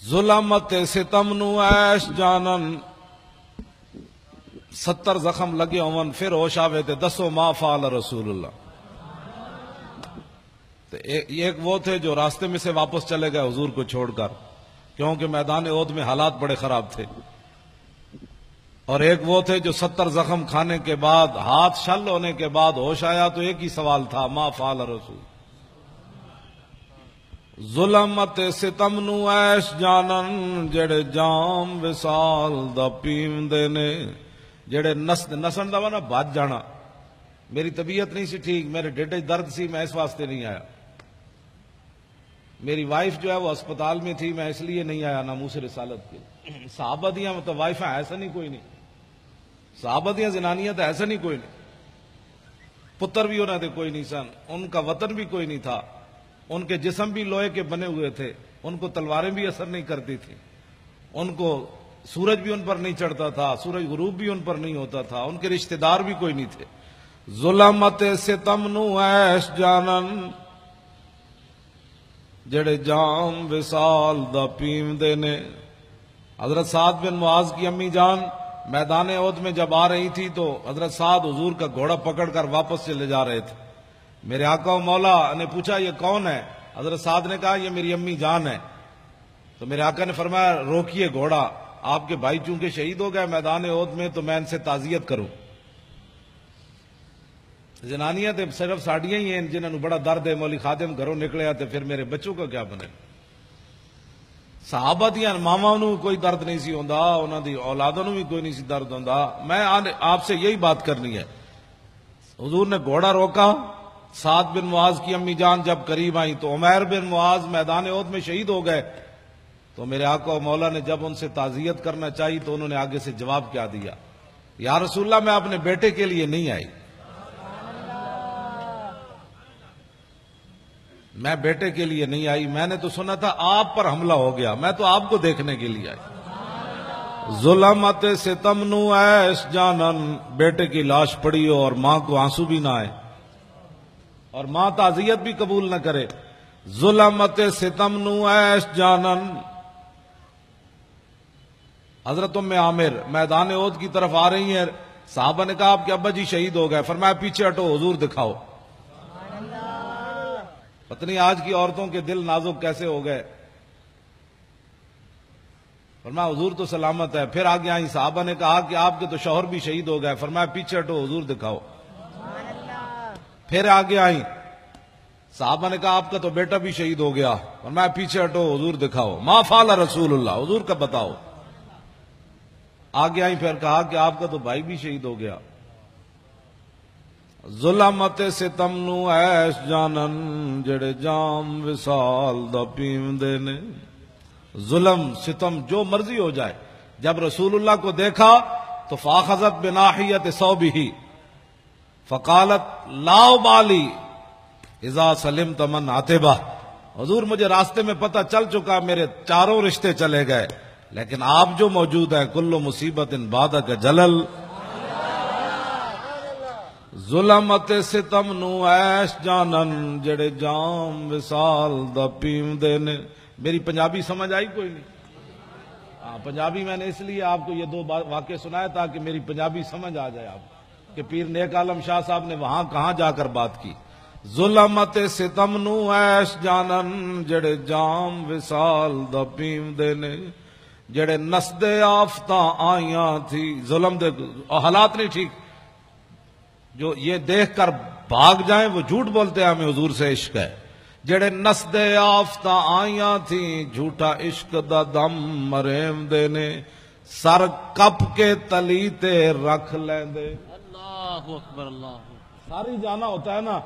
ظلمت ستم نو ایش جانن 70 زخم لگے ہون پھر ہوش آوے تے دسو ما فعل رسول اللہ. ایک وہ تھے جو راستے میں سے واپس چلے گئے حضور کو چھوڑ کر کیونکہ میدان احد میں حالات بڑے خراب تھے، اور ایک وہ تھے جو 70 زخم کھانے کے بعد ہاتھ شل ہونے کے بعد ہوش آیا تو ایک ہی سوال تھا ما فعل رسول. ظلمت ستم نو ایش جانن جڑے جام وصال دا پیوندے نے، جڑے نسن دا نا بھج جانا. میری طبیعت نہیں سی ٹھیک، میرے ڈیڈ درد سی، میں اس واسطے نہیں آیا. میری وائف جو ہے وہ اسپتال میں تھی، میں اس لیے نہیں آیا ناموس رسالت کے. صحابہ دیاں مطلب وائف ایسا نہیں کوئی نہیں، صحابہ دیاں زنانیاں تو ایسا نہیں کوئی نہیں. پتر بھی انہوں نے کوئی نہیں سن، ان کا وطن بھی کوئی نہیں تھا، ان کے جسم بھی لوہے کے بنے ہوئے تھے، ان کو تلواریں بھی اثر نہیں کرتی تھی، ان کو سورج بھی ان پر نہیں چڑھتا تھا، سورج غروب بھی ان پر نہیں ہوتا تھا، ان کے رشتہ دار بھی کوئی نہیں تھے. ظلمت ستم نو ایش جانن جڑے جام وصال دا پیوندے نے. حضرت سعد بن معاذ کی امی جان میدان احد میں جب آ رہی تھی تو حضرت سعد حضور کا گھوڑا پکڑ کر واپس چلے جا رہے تھے. میرے آقا و مولا نے پوچھا یہ کون ہے؟ حضرت سعد نے کہا یہ میری امی جان ہے. تو میرے آقا نے فرمایا روکیے گھوڑا، آپ کے بھائی چونکہ شہید ہو گئے میدان احد میں تو میں ان سے تعزیت کروں. زنانیاں تے صرف ساڑیاں ہی ہیں جنہوں نے بڑا درد ہے، مولی خادم گھروں نکلے آتے پھر میرے بچوں کا کیا بنے. صحابہ دیاں ماواں نو کوئی درد نہیں سی ہوندا، انہاں دی اولاداں نو بھی کوئی نہیں سی درد ہوندا. میں آپ سے یہی بات کرنی ہے. حضور نے گھوڑا روکا، سعد بن معاذ کی امی جان جب قریب آئیں تو عمیر بن معاذ میدان احد میں شہید ہو گئے. تو میرے آقا و مولا نے جب ان سے تعزیت کرنا چاہی تو انہوں نے آگے سے جواب کیا دیا، یا رسول اللہ میں اپنے بیٹے کے لیے نہیں آئی، میں بیٹے کے لیے نہیں آئی، میں نے تو سنا تھا آپ پر حملہ ہو گیا، میں تو آپ کو دیکھنے کے لیے آئی. ظلمت ستم نو ایش جانن، بیٹے کی لاش پڑی ہو اور ماں کو آنسو بھی نہ آئے اور ماں تعزیت بھی قبول نہ کرے. ظلمت ستم نو ایش جانن. حضرت ام عامر میدان احد کی طرف آ رہی ہیں، صحابہ نے کہا آپ کے ابا جی شہید ہو گئے. فرمایا پیچھے ہٹو، حضور دکھاؤ. پتنی آج کی عورتوں کے دل نازک کیسے ہو گئے. فرمایا حضور تو سلامت ہے. پھر آگے آئیں، صحابہ نے کہا کہ آپ کے تو شوہر بھی شہید ہو گئے. فرمایا پیچھے ہٹو، حضور دکھاؤ. پھر آگے آئیں، صحابہ نے کہا آپ کا تو بیٹا بھی شہید ہو گیا. فرمایا پیچھے ہٹو، حضور دکھاؤ. ما فعل رسول اللہ، حضور کا بتاؤ. آگے آئیں، پھر کہا کہ آپ کا تو بھائی بھی شہید ہو گیا. ظلمت ستم نو ایش جانن جڑے جام وصال دا پیوندے نے. ظلم ستم جو مرضی ہو جائے، جب رسول اللہ کو دیکھا تو فاخذت بناحیت ثوبہ فقالت لا ابالی اذا سلمت من عاتبہ. حضور مجھے راستے میں پتہ چل چکا، میرے چاروں رشتے چلے گئے، لیکن آپ جو موجود ہیں کل مصیبت بعدک جلل. ظلمت ستم نو ایش جانن جڑے جام وصال دا پیوندے نے. میری پنجابی سمجھ آئی کوئی نہیں؟ پنجابی میں نے اس لیے آپ کو یہ دو واقعے سنایا تاکہ میری پنجابی سمجھ آ جائے آپ کہ پیر نیک عالم شاہ صاحب نے وہاں کہاں جا کر بات کی. ظلمت ستم نو ایش جانن جڑے جام وصال دا پیوندے نے، جڑے نسدے آفتاں آئیاں تھی. ظلم دے حالات نہیں ٹھیک، جو یہ دیکھ کر بھاگ جائیں وہ جھوٹ بولتے ہیں ہمیں حضور سے عشق ہے. جڑے نسدے آفتاں آئیاں تھیں جھوٹا عشق دا دم مریم دے نے، سر کپ کے تلی تے رکھ لیندے. اللہ اکبر، اللہ. ساری جانا ہوتا ہے نا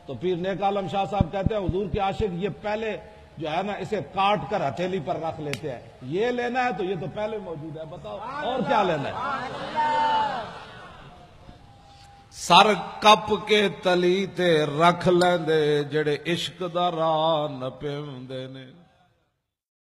تو پیر نیک عالم شاہ صاحب کہتے ہیں حضور کے عاشق یہ پہلے جو ہے نا اسے کاٹ کر ہتھیلی پر رکھ لیتے ہیں. یہ لینا ہے تو یہ تو پہلے موجود ہے، بتاؤ اور کیا لینا ہے. سر کپ کے تلی تے رکھ لیندے جڑے عشق دا راہ نہ پیوندے نے.